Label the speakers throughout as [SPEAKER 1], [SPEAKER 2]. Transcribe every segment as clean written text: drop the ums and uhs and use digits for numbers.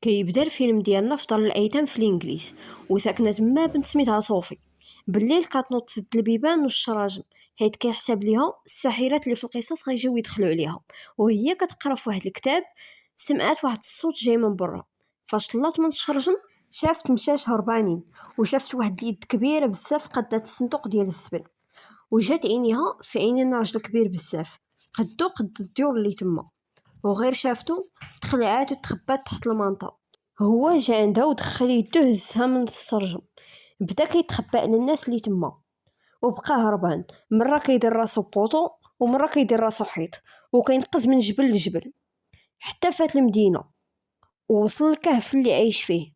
[SPEAKER 1] كيبدا الفيلم ديالنا في دار الايتام في الانجليز، وساكنه تما بنت سميتها صوفي. بالليل كتنوض تسد البيبان والشراجم، حيت كيحسب ليها الساحرات اللي في القصص غيجيو يدخلوا عليها. وهي كتقرا في واحد الكتاب، سمعت واحد الصوت جاي من برا. فاش طلعت من الشرجم شافت مشاش هربانين، وشافت واحد اليد كبيره بزاف قدات الصندوق ديال الزبل. وجات عينيها في عينين راجل كبير بزاف قدو قد الديور اللي تما، وغير شافتو تخلعات وتخبات تحت المنطقه. هو جا عندها ودخل يدو هزها من السرجم، بدا كيتخبى على الناس اللي تما، وبقى هربان. مره كيدير راسو بوطو ومره كيدير راسو حيط، وكينقز من جبل لجبل حتى فات المدينه ووصل الكهف اللي عايش فيه.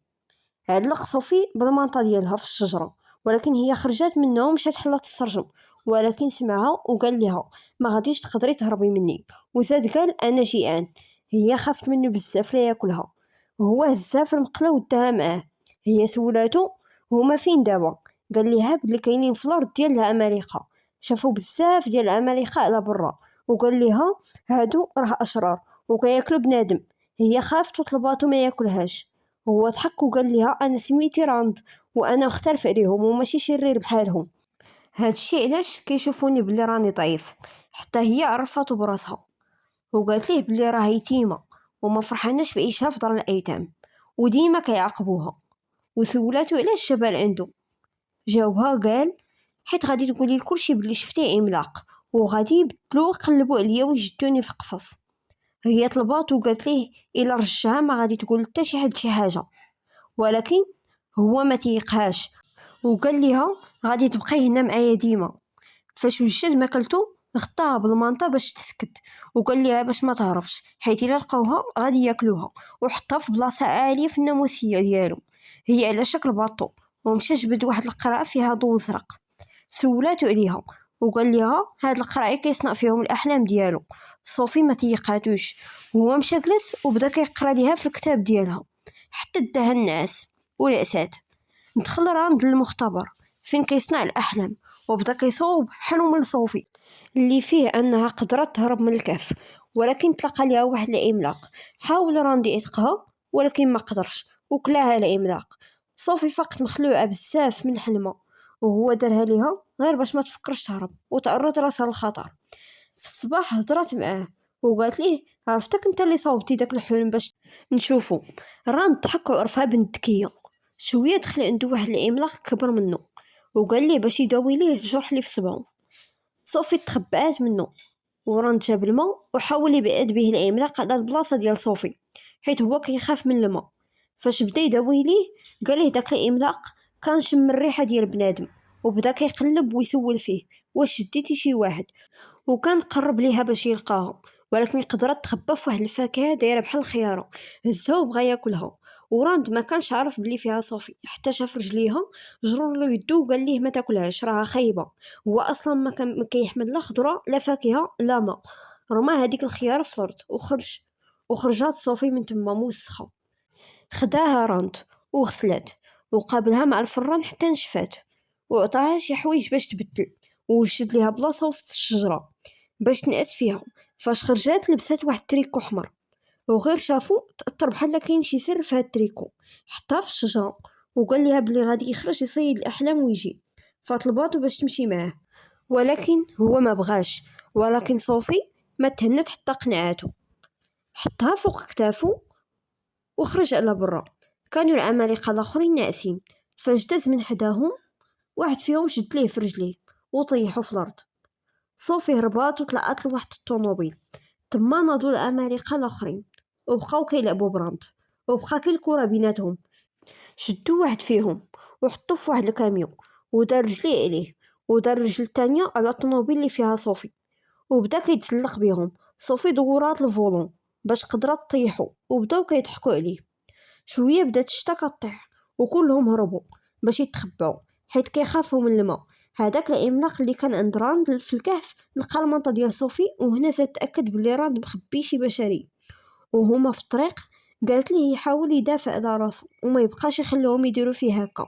[SPEAKER 1] علق صوفي بالمنطقه ديالها في الشجره، ولكن هي خرجت منه ومشات حلات السرجم. ولكن سمعها وقال لها ما غاديش تقدري تهربي مني، وزاد قال انا جيعان. هي خافت منه بزاف لا ياكلها، وهو هزها في المقله وداها معاه. هي سولاتو هما فين دابا، قال ليها بلي كاينين في الارض ديال العمالقه. شافوا بزاف ديال العمالقه على برا، وقال ليها هادو راه اشرار وكياكلوا بنادم. هي خافت وطلباتو ما ياكلهاش. هو ضحك وقال ليها انا سميتي راند، وانا مختلف عليهم وماشي شرير بحالهم. هادشي علاش كيشوفوني بلي راني ضعيف. حتى هي عرفاتو براسها، وقالت ليه بلي راه يتيمه وما فرحاناش بعيشها في دار الايتام، وديما كيعاقبوها. وسولاتو علاش جبال عنده. جاوبها قال حيت غادي تقولي لكلشي بلي شفتيه عملاق، وغادي يبدلو يقلبوا عليا ويجدوني في قفص. هي طلبات وقالت ليه الا رجعها ما غادي تقول حتى شي حد شي حاجه، ولكن هو ما تيقهاش وقال ليها غادي تبقي هنا معايا ديما. فاش وجد ماكلتو غطاها بالمانطا باش تسكت، وقال ليها باش ما تهربش حيت الا لقاوها غادي ياكلوها، وحطها في بلاصه عاليه في الناموسيه ديالو. هي على شكل باطو، ومشى جبد واحد القرعه فيها ضوء زرق. سولاتو عليها وقال ليها هاد القرعه كيصنع فيهم الاحلام ديالو. صوفي ما تيقاتوش، هو مشى جلس وبدا كيقرا ليها في الكتاب ديالها حتى داها النعاس والعسات. دخل راند للمختبر فين كيصنع الاحلام، وبدا كيصوب حلم لصوفي اللي فيه انها قدرت تهرب من الكهف. ولكن تلقى ليها واحد العملاق، حاول راند يعتقها ولكن ما قدرش وكلاها العملاق. صوفي فقط مخلوعه بزاف من الحلمه، وهو دارها ليها غير باش ما تفكرش تهرب وتعرض راسها للخطر. في الصباح هضرات معاه وقالت ليه عرفتك انت اللي صوبتي داك الحلم باش نشوفو. راند ضحك وعرفها بنت ذكيه. شويه دخل عنده واحد العملاق كبر منه وقال ليه باش يداوي ليه الجرح اللي في صبعو. صوفي تخبأت منه، وراند جاب الماء وحاول يبعد به العملاق على البلاصه ديال صوفي حيت هو كيخاف من الماء. فاش بدا يداوي ليه قال ليه داك العملاق كان شم الريحه ديال بنادم، وبدا كيقلب ويسول فيه واش شديتي شي واحد. وكان قرب ليها باش يلقاها، ولكن قدرت تخبى في واحد الفاكهه دايره بحال الخياره. هزها وبغى ياكلها، وراند ما كانش عارف بلي فيها صوفي حتى شاف رجليها. جرر له يدو وقال ليه ما تاكلهاش راها خايبه. هو اصلا ما كيحمل لا خضره لا فاكهه لا ماء. رمى هذيك الخيار في الارض وخرجات صوفي من تما موسخه. خداها راند وغسلات، وقابلها مع الفران حتى نشفات، وعطاها شي حوايج باش تبدل، ووجد ليها بلاصه وسط الشجره باش تنعس فيها. فاش خرجات لبسات واحد التريكو احمر، وغير شافو تاثر بحال كاين شي سر في هاد التريكو. حطها في الشجره وقال لها بلي غادي يخرج يصيد الاحلام ويجي. فطلباتو باش تمشي معاه، ولكن هو ما بغاش. ولكن صوفي ما تهنت حتى قنعاتو، حطها فوق كتافو وخرج على برا. كانوا العمالقه الاخرين ناعسين، فاجدز من حداهم واحد فيهم شد ليه في رجليه وطيحو في الارض. صوفي هربات وطلعت لواحد الطوموبيل. تما ناضوا العمالقه الاخرين وبقاو كيلعبوا براند، وبقى كل كره بيناتهم. شدوا واحد فيهم وحطوه في واحد الكاميو، ودار رجليه عليه ودار الرجل الثانيه على الطوموبيل اللي فيها صوفي، وبدا كيتسلق بيهم. صوفي دورات الفولون باش قدرت تطيحو، وبداو كيضحكوا عليه. شويه بدات الشتا كطيح وكلهم هربوا باش يتخباو حيت كيخافوا من الماء. هذاك العملاق اللي كان عند راند في الكهف لقى المنطقه ديال صوفي، وهنا زاد تاكد بلي راند مخبي شي بشري. وهما في الطريق قالت ليه يحاول يدافع على راسو وما يبقاش يخليهم يديروا فيه هكا.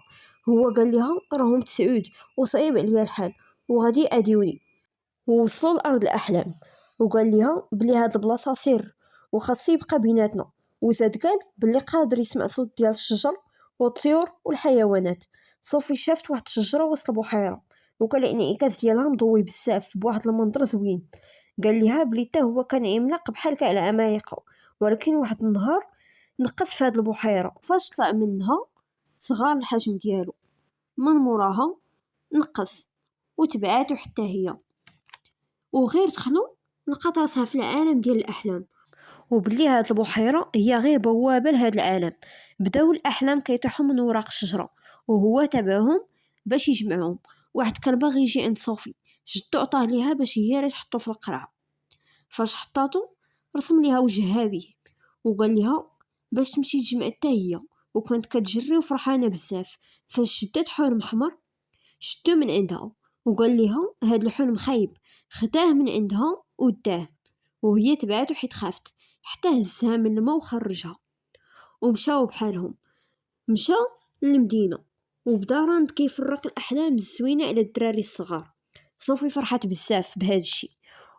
[SPEAKER 1] هو قال لها راهم تسعود وصعيب عليا الحال وغادي اديوني. ووصلوا لارض الاحلام، وقال لها بلي هاد البلاصه سر وخاصو يبقى بيناتنا، وزاد قال بلي قادر يسمع صوت ديال الشجر والطيور والحيوانات. صوفي شافت واحد الشجره وسط البحيره، وكان الانعكاس ديالها مضوي بزاف بواحد المنظر زوين. قال ليها بلي حتى هو كان عملاق بحال كاع العمالقه، ولكن واحد النهار نقص في هاد البحيره. فاش طلع منها صغار الحجم ديالو، من موراها نقص وتبعاتو حتى هي، وغير دخلوا لقات راسها في العالم ديال الاحلام، وبلي هاد البحيره هي غير بوابه لهاد العالم. بداو الاحلام كيطيحوا من وراق الشجره، وهو تبعهم باش يجمعهم. واحد كان باغي يجي عند صوفي، جدو عطاه ليها باش هي اللي تحطو في القرعه. فاش حطاتو رسم ليها وجهها به، وقال لها باش تمشي تجمع حتى هي، وكانت كتجري وفرحانه بزاف. فاش شدات حلم احمر شدو من عندها، وقال لها هاد الحلم خايب. خداه من عندها وداه، وهي تبعته حيت خافت، حتى هزها من الماء وخرجها. ومشاو بحالهم، مشى للمدينه، وبدا راند كيفرق الاحلام الزوينه على الدراري الصغار. صوفي فرحت بزاف بهذا الشيء،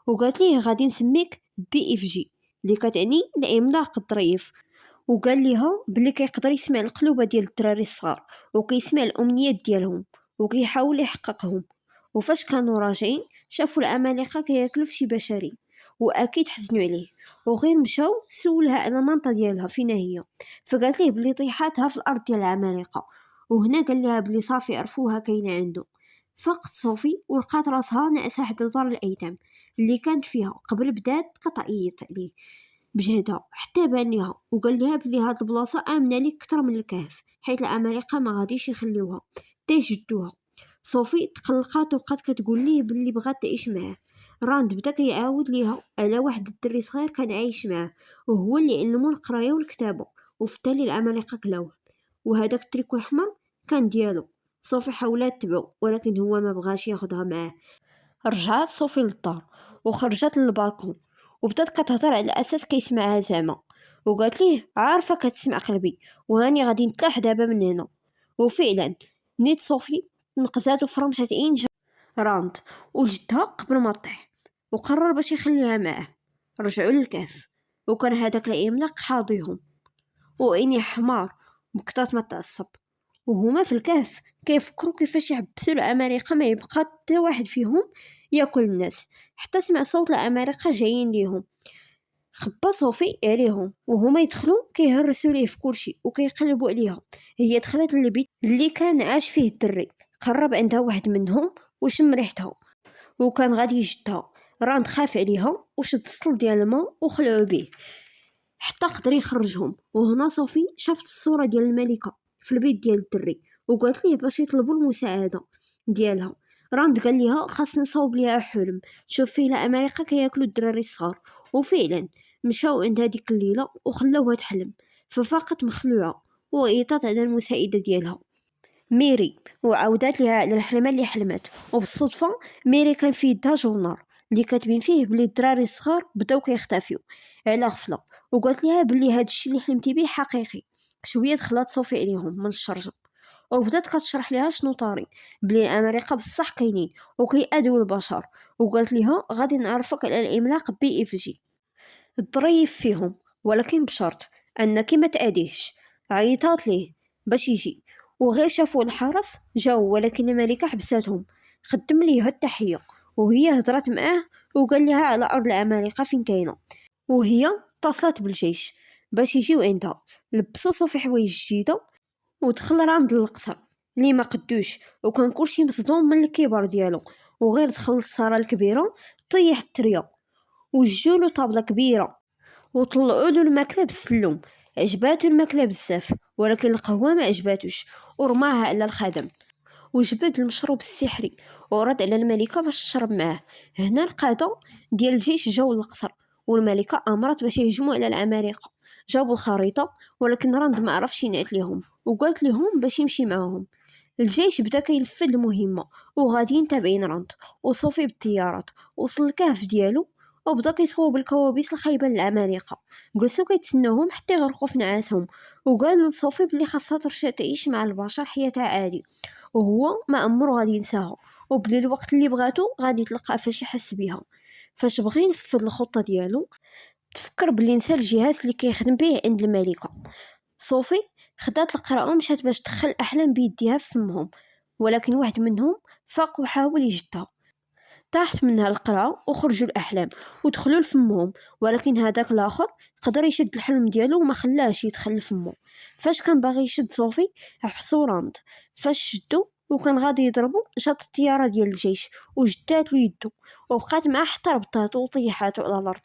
[SPEAKER 1] وقالت ليه غادي نسميك بي اف جي اللي كتعني العملاق الظريف. وقال ليها بلي كيقدر يسمع القلوبه ديال الدراري الصغار، وكيسمع الامنيات ديالهم، وكيحاول يحققهم. وفاش كانوا راجعين شافوا العمالقه كياكلوا في شي بشري، واكيد حزنوا عليه. وغير مشاو سولها على المنطقه ديالها فين هي، فقالت ليه بلي طيحاتها في الارض ديال العمالقه. وهنا قال لها بلي صافي عرفوها كاينه عنده. فقط صوفي ولقات راسها ناعسه حدا دار الايتام اللي كانت فيها قبل. بدات كتعيط عليه بجهدها حتى بان ليها، وقال لها بلي هاد البلاصه امنه ليك اكثر من الكهف، حيت العمالقه ما غاديش يخليوها تيجدوها. صوفي تقلقات وبقات كتقول ليه بلي بغات تعيش معاه. راند بدا كيعاود ليها على واحد الدري صغير كان عايش معاه، وهو اللي علمو القرايه والكتابه، وفي التالي العمالقه كلاوه، وهداك التريكو الاحمر كان ديالو. صوفي حاولات تبعو، ولكن هو ما بغاش ياخدها معاه. رجعت صوفي للدار وخرجت للبالكون، وبدات كتهضر على اساس كيسمعها زعما، وقالت ليه عارفه كتسمع قلبي، وهاني غادي نتلاح دابا من هنا. وفعلا نيت صوفي نقزات وفرمشت عين راند وجدها قبل ما طيح، وقرر باش يخليها معاه. رجعوا للكهف، وكان هذاك العملاق حاضيهم وعيني حمار بكثرة ما تعصب. وهما في الكهف كيفكروا كيفاش يحبسوا العمالقه ما يبقى حتى واحد فيهم ياكل الناس. حتى سمع صوت العمالقه جايين ليهم، خبى صوفي عليهم وهما يدخلوا كيهرسوا ليه في كلشي وكيقلبوا عليها. هي دخلت للبيت اللي كان عاش فيه الدري، قرب عندها واحد منهم وشم ريحتها وكان غادي يجدها. راند خاف عليها وشد السل ديال الماء وخلعوا به حتى قدر يخرجهم. وهنا صوفي شافت الصورة ديال الملكة في البيت ديال الدري، وقالت ليه باش يطلبوا المساعدة ديالها. راند قال ليها خاص نصاوب ليها حلم تشوف فيه العمالقة كياكلوا الدراري الصغار. وفعلا مشاو عند هذيك الليلة وخلاوها تحلم، ففاقت مخلوعة وعيطات على المساعدة ديالها ميري، وعاودات ليها على الحلمه اللي حلمت. وبالصدفه ميري كان في يدها جورنال اللي كاتبين فيه بلي الدراري الصغار بداو كيختفيو على غفله، وقالت ليها بلي هذا الشيء اللي حلمتي به حقيقي. شويه دخلات صوفي عليهم من الشرجم، وبدات كتشرح ليها شنو طاري، بلي الامريكا بصح كاينين وكيأذوا البشر. وقالت ليها غادي نعرفك على العملاق بي اف جي الظريف فيهم، ولكن بشرط انك ما تأذيهش. عيطات ليه باش يجي، وغير شافوا الحرس جاو، ولكن الملكة حبساتهم. خدم ليها التحية وهي هضرت معاه وقال لها على أرض العمالقة فين كاينة، وهي اتصلت بالجيش باش يجيو عندها. لبسوا صوفي حوايج جديدة ودخل راند للقصر اللي ما قدوش، وكان كلشي مصدوم من الكبر ديالو. وغير دخل الصالة الكبيرة طيح التريا وجولو طابلة كبيرة وطلعوا له الماكله بالسلم. عجباتو الماكله بزاف، ولكن القهوه ما عجباتوش ورماها على الخدم. وجبد المشروب السحري ورد على الملكه باش تشرب معاه. هنا القاده ديال الجيش جاو للقصر، والملكه امرت باش يهجموا على العمالقه. جابوا الخريطه، ولكن راند ما عرفش ينعت ليهم وقالت لهم باش يمشي معاهم. الجيش بدا كينفذ المهمه وغاديين تابعين راند وصوفي بالطيارات. وصل الكهف ديالو وبدا كيصوب الكوابيس الخايبه للعمالقه. جلسوا كيتسناوهم حتى يغرقوا في نعاسهم، وقالوا لصوفي بلي خاصها ترجع تعيش مع البشر حياتها عادي، وهو ما عمرو غادي ينساها، وبلي الوقت اللي بغاتو غادي تلقى فاش يحس بها. فاش بغى ينفذ الخطه ديالو تفكر بلي نسى الجهاز اللي كيخدم به عند الملكة. صوفي خدات القراءة ومشات باش تدخل الأحلام بيديها في فمهم، ولكن واحد منهم فاق وحاول يجدها. طاحت منها القراءة وخرجوا الأحلام ودخلوا لفمهم، ولكن هذاك الآخر قدر يشد الحلم ديالو وما خلاش يدخل لفمه. فاش كان باغي يشد صوفي حبسو راند. فاش شدو وكان غادي يضربو جات الطيارة ديال الجيش وجدات له يدو، وبقات معاه حتى ربطاتو وطيحاتو على الأرض.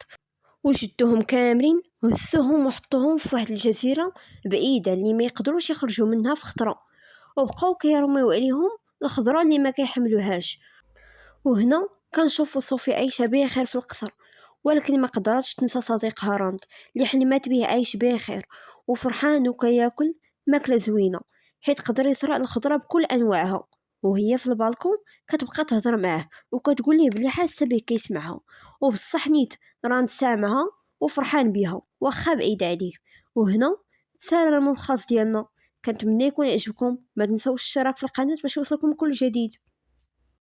[SPEAKER 1] وشدوهم كاملين وهزوهم وحطوهم في واحد الجزيرة بعيدة اللي ما يقدروش يخرجوا منها في خطرة، وبقاو كيرميو عليهم الخضرة اللي ما كيحملوهاش. وهنا كنشوفوا صوفي عايشة بخير في القصر، ولكن ما قدرتش تنسى صديقها راند اللي حلمت به عايش بخير وفرحان وكياكل ماكلة زوينة، حيت قدر يزرع الخضرة بكل أنواعها. وهي في البالكون كتبقى تهضر معاه وكتقول ليه بلي حاسة به كيسمعها، وبصح نيت راند سامعها وفرحان بها واخا بعيد عليه. وهنا تسالى الملخص ديالنا. كنتمنى يكون يعجبكم، ما تنسوش الاشتراك في القناة باش يوصلكم كل جديد.